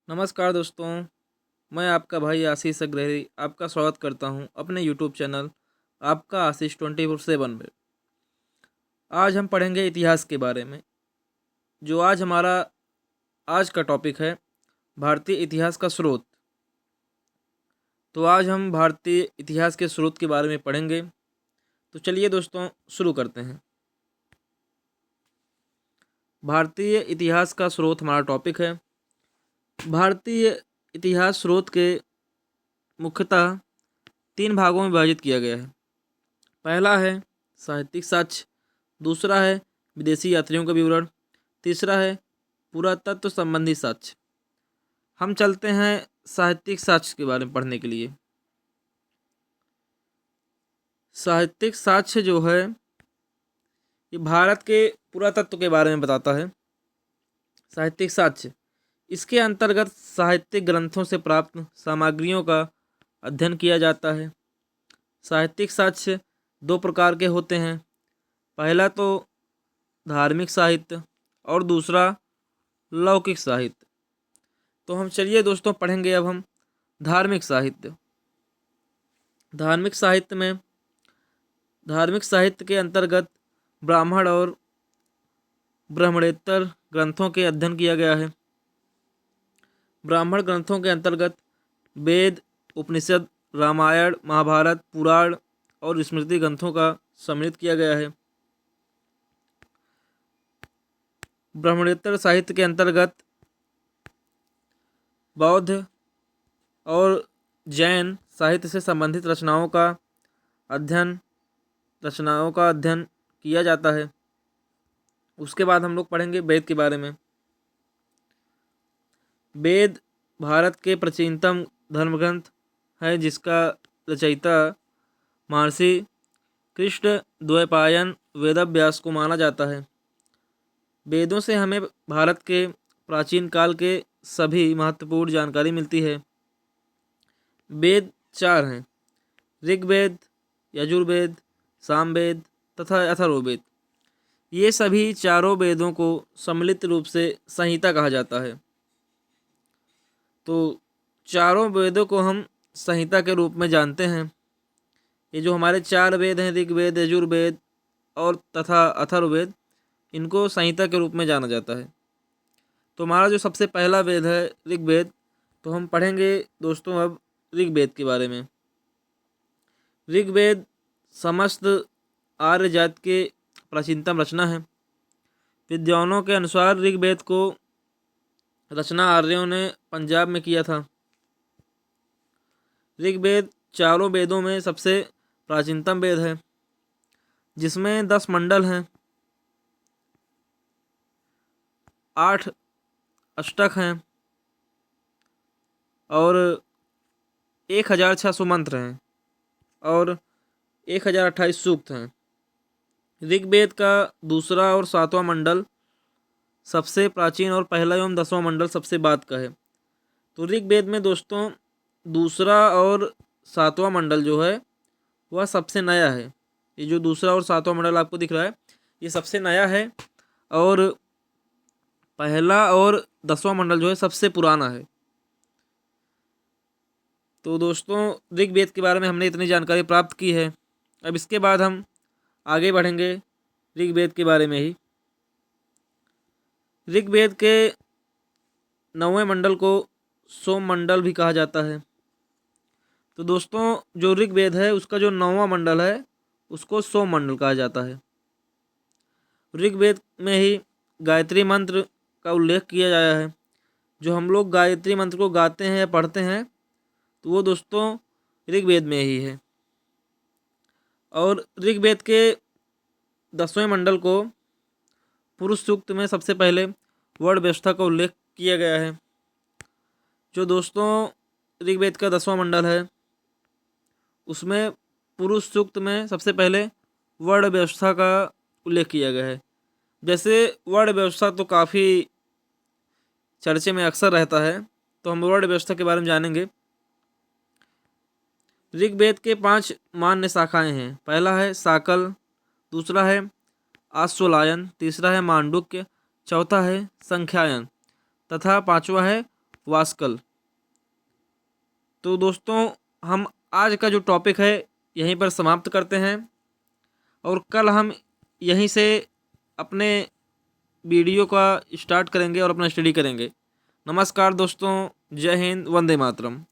नमस्कार दोस्तों, मैं आपका भाई आशीष अग्रहरी आपका स्वागत करता हूं अपने यूट्यूब चैनल आपका आशीष 24/7 में। आज हम पढ़ेंगे इतिहास के बारे में। जो आज हमारा आज का टॉपिक है भारतीय इतिहास का स्रोत। तो आज हम भारतीय इतिहास के स्रोत के बारे में पढ़ेंगे। तो चलिए दोस्तों शुरू करते हैं। भारतीय इतिहास का स्रोत हमारा टॉपिक है। भारतीय इतिहास स्रोत के मुख्यतः 3 भागों में विभाजित किया गया है। पहला है साहित्यिक साक्ष्य, दूसरा है विदेशी यात्रियों का विवरण, तीसरा है पुरातत्व संबंधी साक्ष्य। हम चलते हैं साहित्यिक साक्ष्य के बारे में पढ़ने के लिए। साहित्यिक साक्ष्य जो है ये भारत के पुरातत्व के बारे में बताता है। साहित्यिक साक्ष्य इसके अंतर्गत साहित्यिक ग्रंथों से प्राप्त सामग्रियों का अध्ययन किया जाता है। साहित्यिक साक्ष्य 2 प्रकार के होते हैं। पहला तो धार्मिक साहित्य और दूसरा लौकिक साहित्य। तो हम चलिए दोस्तों पढ़ेंगे अब हम धार्मिक साहित्य। धार्मिक साहित्य के अंतर्गत ब्राह्मण और ब्राह्मणेतर ग्रंथों के अध्ययन किया गया है। ब्राह्मण ग्रंथों के अंतर्गत वेद, उपनिषद, रामायण, महाभारत, पुराण और स्मृति ग्रंथों का सम्मिलित किया गया है। ब्राह्मणेतर साहित्य के अंतर्गत बौद्ध और जैन साहित्य से संबंधित रचनाओं का अध्ययन किया जाता है। उसके बाद हम लोग पढ़ेंगे वेद के बारे में। वेद भारत के प्राचीनतम धर्मग्रंथ है, जिसका रचयिता महर्षि कृष्ण द्वैपायन वेदव्यास को माना जाता है। वेदों से हमें भारत के प्राचीन काल के सभी महत्वपूर्ण जानकारी मिलती है। वेद 4 हैं: ऋग्वेद, यजुर्वेद, सामवेद तथा अथर्ववेद। ये सभी चारों वेदों को सम्मिलित रूप से संहिता कहा जाता है। तो चारों वेदों को हम संहिता के रूप में जानते हैं। ये जो हमारे 4 वेद हैं, ऋग्वेद, यजुर्वेद और तथा अथर्ववेद, इनको संहिता के रूप में जाना जाता है। तो हमारा जो सबसे पहला वेद है ऋग्वेद, तो हम पढ़ेंगे दोस्तों अब ऋग्वेद के बारे में। ऋग्वेद समस्त आर्य जाति के प्राचीनतम रचना है। विद्वानों के अनुसार ऋग्वेद को रचना आर्यों ने पंजाब में किया था। ऋग्वेद चारों वेदों में सबसे प्राचीनतम वेद है, जिसमें 10 मंडल हैं, 8 अष्टक हैं और 1600 मंत्र हैं और 1028 सूक्त हैं। ऋग्वेद का दूसरा और 7वां मंडल सबसे प्राचीन और पहला एवं 10वां मंडल सबसे बाद का है। तो ऋग्वेद में दोस्तों दूसरा और 7वां मंडल जो है वह सबसे नया है। ये जो दूसरा और 7वां मंडल आपको दिख रहा है, ये सबसे नया है और पहला और 10वां मंडल जो है सबसे पुराना है। तो दोस्तों ऋग्वेद के बारे में हमने इतनी जानकारी प्राप्त की है। अब इसके बाद हम आगे बढ़ेंगे ऋग्वेद के बारे में ही। ऋग्वेद के 9वें मंडल को सोम मंडल भी कहा जाता है। तो दोस्तों जो ऋग्वेद है उसका जो 9वां मंडल है उसको सोम मंडल कहा जाता है। ऋग्वेद में ही गायत्री मंत्र का उल्लेख किया गया है। जो हम लोग गायत्री मंत्र को गाते हैं या पढ़ते हैं तो वो दोस्तों ऋग्वेद में ही है। और ऋग्वेद के 10वें मंडल को पुरुष सूक्त में सबसे पहले वर्ण व्यवस्था का उल्लेख किया गया है। जो दोस्तों ऋग्वेद का 10वां मंडल है उसमें पुरुष सूक्त में सबसे पहले वर्ण व्यवस्था का उल्लेख किया गया है। जैसे वर्ण व्यवस्था तो काफ़ी चर्चे में अक्सर रहता है, तो हम वर्ण व्यवस्था के बारे में जानेंगे। ऋग्वेद के 5 मान्य शाखाएं हैं। पहला है साकल, दूसरा है आश्वलायन, तीसरा है मांडुक्य, चौथा है संख्यायन तथा 5वां है वास्कल। तो दोस्तों हम आज का जो टॉपिक है यहीं पर समाप्त करते हैं और कल हम यहीं से अपने वीडियो का स्टार्ट करेंगे और अपना स्टडी करेंगे। नमस्कार दोस्तों, जय हिंद, वंदे मातरम।